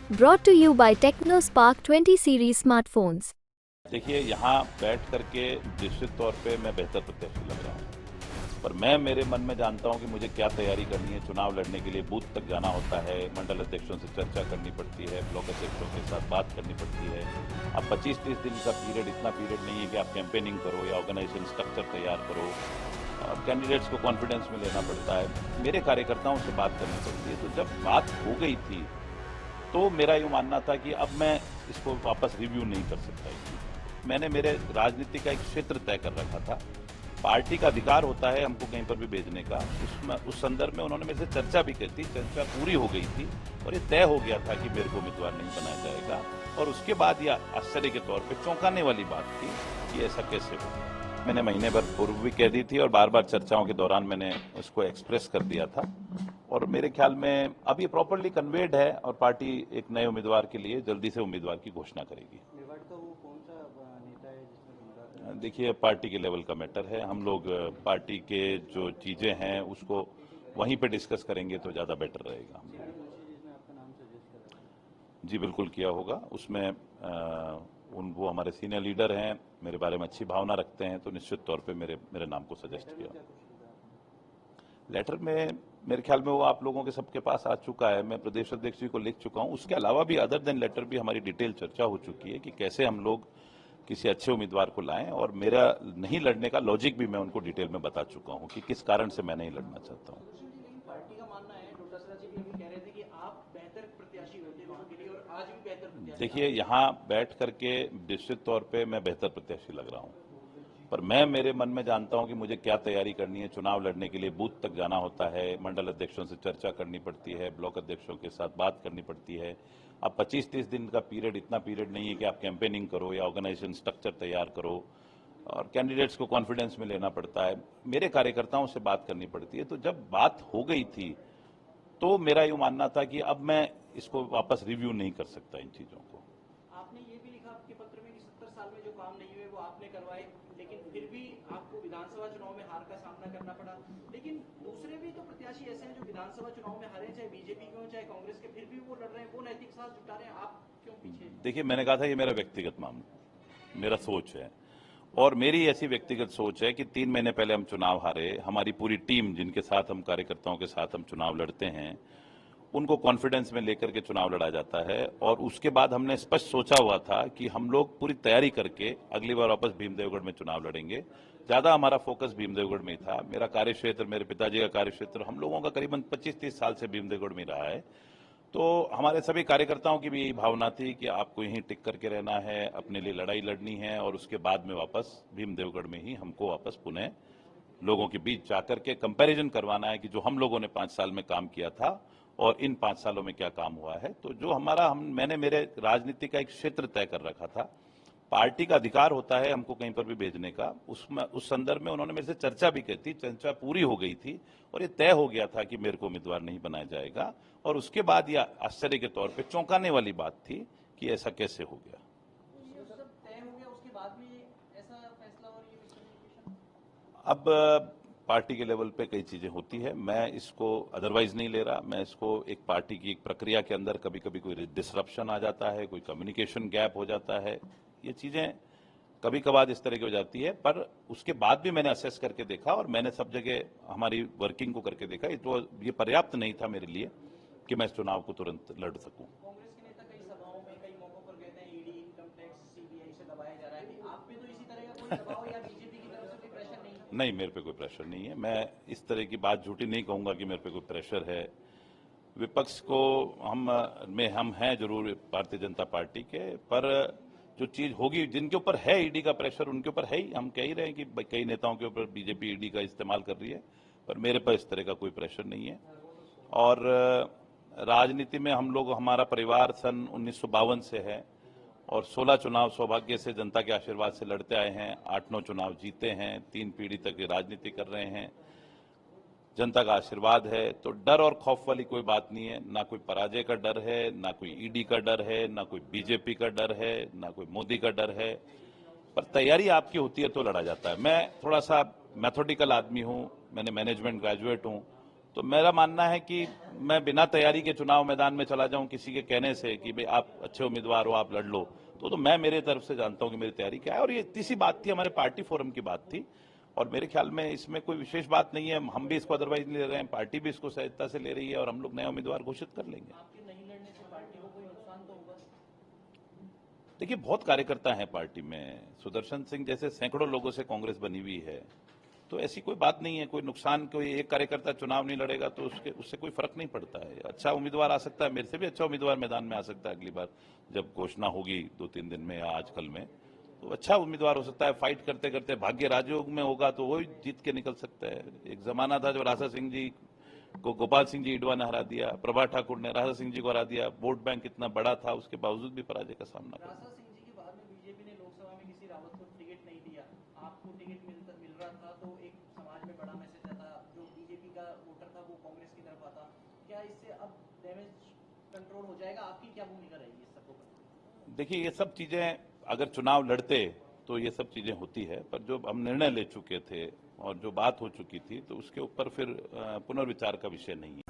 Brought to you by TechnoSpark 20 series smartphones. देखिए, यहाँ बैठ करके निश्चित तौर पे मैं बेहतर प्रत्याशी लग रहा हूँ, पर मैं मेरे मन में जानता हूँ कि मुझे क्या तैयारी करनी है। चुनाव लड़ने के लिए बूथ तक जाना होता है, मंडल अध्यक्षों से चर्चा करनी पड़ती है, ब्लॉक अध्यक्षों के साथ बात करनी पड़ती है। अब 25-30 दिन का पीरियड इतना पीरियड नहीं है कि आप कैंपेनिंग करो या ऑर्गेनाइजेशन स्ट्रक्चर तैयार करो, और कैंडिडेट्स को कॉन्फिडेंस में लेना पड़ता है, मेरे कार्यकर्ताओं से बात करनी पड़ती है। तो जब बात हो गई थी तो मेरा यूँ मानना था कि अब मैं इसको वापस रिव्यू नहीं कर सकता। मैंने मेरे राजनीति का एक क्षेत्र तय कर रखा था। पार्टी का अधिकार होता है हमको कहीं पर भी भेजने का। उस संदर्भ में उन्होंने मेरे से चर्चा भी की थी, चर्चा पूरी हो गई थी और ये तय हो गया था कि मेरे को उम्मीदवार नहीं बनाया जाएगा। और उसके बाद यह आश्चर्य के तौर पे चौंकाने वाली बात थी कि ऐसा कैसे हो। मैंने महीने भर पूर्व भी कह दी थी और बार बार चर्चाओं के दौरान मैंने उसको एक्सप्रेस कर दिया था। और मेरे ख्याल में अब ये प्रॉपरली कन्वेड है और पार्टी एक नए उम्मीदवार के लिए जल्दी से उम्मीदवार की घोषणा करेगी। देखिए, पार्टी के लेवल का मैटर है। हम लोग पार्टी के जो चीजें हैं उसको वहीं पे डिस्कस करेंगे तो ज्यादा बेटर रहेगा। जी बिल्कुल किया होगा। उसमें वो हमारे सीनियर लीडर हैं, मेरे बारे में अच्छी भावना रखते हैं, तो निश्चित तौर पे मेरे नाम को सजेस्ट किया। लेटर में मेरे ख्याल में वो आप लोगों के सबके पास आ चुका है। मैं प्रदेश अध्यक्ष जी को लिख चुका हूं। उसके अलावा भी अदर देन लेटर भी हमारी डिटेल चर्चा हो चुकी है कि कैसे हम लोग किसी अच्छे उम्मीदवार को लाएं, और मेरा नहीं लड़ने का लॉजिक भी मैं उनको डिटेल में बता चुका हूं कि किस कारण से मैं नहीं लड़ना चाहता हूं। पार्टी का मानना है, डॉक्टर जी भी अभी कह रहे थे कि आप बेहतर प्रत्याशी होते वहां के लिए और आज भी बेहतर प्रत्याशी। देखिए, यहाँ बैठ करके निश्चित तौर पे मैं बेहतर प्रत्याशी लग रहा हूँ, पर मैं मेरे मन में जानता हूं कि मुझे क्या तैयारी करनी है। चुनाव लड़ने के लिए बूथ तक जाना होता है, मंडल अध्यक्षों से चर्चा करनी पड़ती है, ब्लॉक अध्यक्षों के साथ बात करनी पड़ती है। अब 25-30 दिन का पीरियड इतना पीरियड नहीं है कि आप कैंपेनिंग करो या ऑर्गेनाइजेशन स्ट्रक्चर तैयार करो, और कैंडिडेट्स को कॉन्फिडेंस में लेना पड़ता है, मेरे कार्यकर्ताओं से बात करनी पड़ती है। तो जब बात हो गई थी तो मेरा यूँ मानना था कि अब मैं इसको वापस रिव्यू नहीं कर सकता इन चीज़ों को। आपने ये भी लिखा आपके पत्र में कि 70 साल में जो काम नहीं हुए वो आपने करवाए, लेकिन फिर भी आपको विधानसभा चुनाव में हार का सामना करना पड़ा। लेकिन दूसरे भी तो प्रत्याशी ऐसे हैं जो विधानसभा चुनाव में हारे, चाहे बीजेपी के हो चाहे कांग्रेस के, फिर भी वो लड़ रहे हैं, वो नैतिक साथ जुटा रहे हैं, आप क्यों पीछे? देखिए, मैंने कहा था ये मेरा व्यक्तिगत मामला, मेरा सोच है, और मेरी ऐसी व्यक्तिगत सोच है कि 3 महीने पहले हम चुनाव हारे। हमारी पूरी टीम जिनके साथ हम कार्यकर्ताओं के साथ हम चुनाव लड़ते हैं, उनको कॉन्फिडेंस में लेकर के चुनाव लड़ा जाता है। और उसके बाद हमने स्पष्ट सोचा हुआ था कि हम लोग पूरी तैयारी करके अगली बार वापस भीमदेवगढ़ में चुनाव लड़ेंगे। ज्यादा हमारा फोकस भीमदेवगढ़ में ही था। मेरा कार्यक्षेत्र, मेरे पिताजी का कार्यक्षेत्र, हम लोगों का करीबन 25-30 साल से भीमदेवगढ़ में रहा है। तो हमारे सभी कार्यकर्ताओं की भी यही भावना थी कि आपको यहीं टिक करके रहना है, अपने लिए लड़ाई लड़नी है, और उसके बाद में वापस भीमदेवगढ़ में ही हमको वापस पुनः लोगों के बीच जाकर के कंपैरिजन करवाना है कि जो हम लोगों ने 5 साल में काम किया था और इन 5 सालों में क्या काम हुआ है। तो जो मैंने मेरे राजनीति का एक क्षेत्र तय कर रखा था। पार्टी का अधिकार होता है हमको कहीं पर भी भेजने का। उस संदर्भ में उन्होंने मेरे से चर्चा भी की थी, चर्चा पूरी हो गई थी और ये तय हो गया था कि मेरे को उम्मीदवार नहीं बनाया जाएगा। और उसके बाद यह आश्चर्य के तौर पे चौंकाने वाली बात थी कि ऐसा कैसे हो गया। ये सब तय हो गया, उसके बाद भी ऐसा फैसला और ये मिसकम्युनिकेशन? अब पार्टी के लेवल पे कई चीजें होती है, मैं इसको अदरवाइज नहीं ले रहा। मैं इसको एक पार्टी की एक प्रक्रिया के अंदर कभी कभी कोई डिसरप्शन आ जाता है, कोई कम्युनिकेशन गैप हो जाता है, ये चीजें कभी कभार इस तरह की हो जाती है। पर उसके बाद भी मैंने असेस करके देखा और मैंने सब जगह हमारी वर्किंग को करके देखा। तो ये पर्याप्त नहीं था मेरे लिए कि मैं इस चुनाव को तुरंत लड़ सकूं। कांग्रेस के नेता कई सभाओं में कई मौकों पर कहते हैं ईडी, इनकम टैक्स, सीबीआई से दबाया जा रहा है, कि आप पे तो इसी तरह का कोई दबाव या बीजेपी की तरफ से कोई प्रेशर नहीं? नहीं, मेरे पे कोई प्रेशर नहीं है। मैं इस तरह की बात झूठी नहीं कहूंगा कि मेरे पे कोई प्रेशर है। विपक्ष को हम हैं जरूर भारतीय जनता पार्टी के, पर जो चीज होगी जिनके ऊपर है ईडी का प्रेशर उनके ऊपर है ही। हम कह ही रहे हैं कि कई नेताओं के ऊपर बीजेपी ईडी का इस्तेमाल कर रही है, पर मेरे पर इस तरह का कोई प्रेशर नहीं है। और राजनीति में हम लोग, हमारा परिवार सन 1952 से है और 16 चुनाव सौभाग्य से जनता के आशीर्वाद से लड़ते आए हैं। 8-9 चुनाव जीते हैं, 3 पीढ़ी तक राजनीति कर रहे हैं। जनता का आशीर्वाद है, तो डर और खौफ वाली कोई बात नहीं है। ना कोई पराजय का डर है, ना कोई ईडी का डर है, ना कोई बीजेपी का डर है, ना कोई मोदी का डर है। पर तैयारी आपकी होती है तो लड़ा जाता है। मैं थोड़ा सा मैथोडिकल आदमी हूं, मैंने मैनेजमेंट ग्रेजुएट हूं, तो मेरा मानना है कि मैं बिना तैयारी के चुनाव मैदान में चला जाऊं किसी के कहने से कि भाई आप अच्छे उम्मीदवार हो, आप लड़ लो, तो मैं मेरे तरफ से जानता हूं कि मेरी तैयारी क्या है। और ये इतनी सी बात थी, हमारे पार्टी फोरम की बात थी, और मेरे ख्याल में इसमें कोई विशेष बात नहीं है। हम भी इसको अदरवाइज ले रहे हैं, पार्टी भी इसको सहजता से ले रही है, और हम लोग नए उम्मीदवार घोषित कर लेंगे। आपके नहीं लड़ने से पार्टी को कोई नुकसान तो होगा? देखिए, बहुत कार्यकर्ता हैं पार्टी में। सुदर्शन सिंह जैसे सैकड़ों लोगों से कांग्रेस बनी हुई है, तो ऐसी कोई बात नहीं है। कोई नुकसान, कोई एक कार्यकर्ता चुनाव नहीं लड़ेगा तो उससे कोई फर्क नहीं पड़ता है। अच्छा उम्मीदवार आ सकता है, मेरे से भी अच्छा उम्मीदवार मैदान में आ सकता है अगली बार जब घोषणा होगी 2-3 दिन में या आजकल में, तो अच्छा उम्मीदवार हो सकता है। फाइट करते करते भाग्य राजयोग में होगा तो वही जीत के निकल सकता है। एक जमाना था जब राजा सिंह जी को गोपाल सिंह जी इडवा ने हरा दिया, प्रभा ठाकुर ने राजा सिंह जी को हरा दिया। वोट बैंक इतना बड़ा था, उसके बावजूद भी पराजय का सामना करना। राजा सिंह जी के बाद में बीजेपी ने लोकसभा में किसी रावत को टिकट नहीं दिया, आपको टिकट मिल रहा था, तो एक समाज में बड़ा मैसेज आता, जो बीजेपी का वोटर था वो कांग्रेस की तरफ आता। क्या इससे अब डैमेज कंट्रोल हो जाएगा? आपकी क्या भूमिका रहेगी इस सबको? देखिए, ये सब चीजें अगर चुनाव लड़ते तो ये सब चीजें होती है, पर जो हम निर्णय ले चुके थे और जो बात हो चुकी थी, तो उसके ऊपर फिर पुनर्विचार का विषय नहीं है।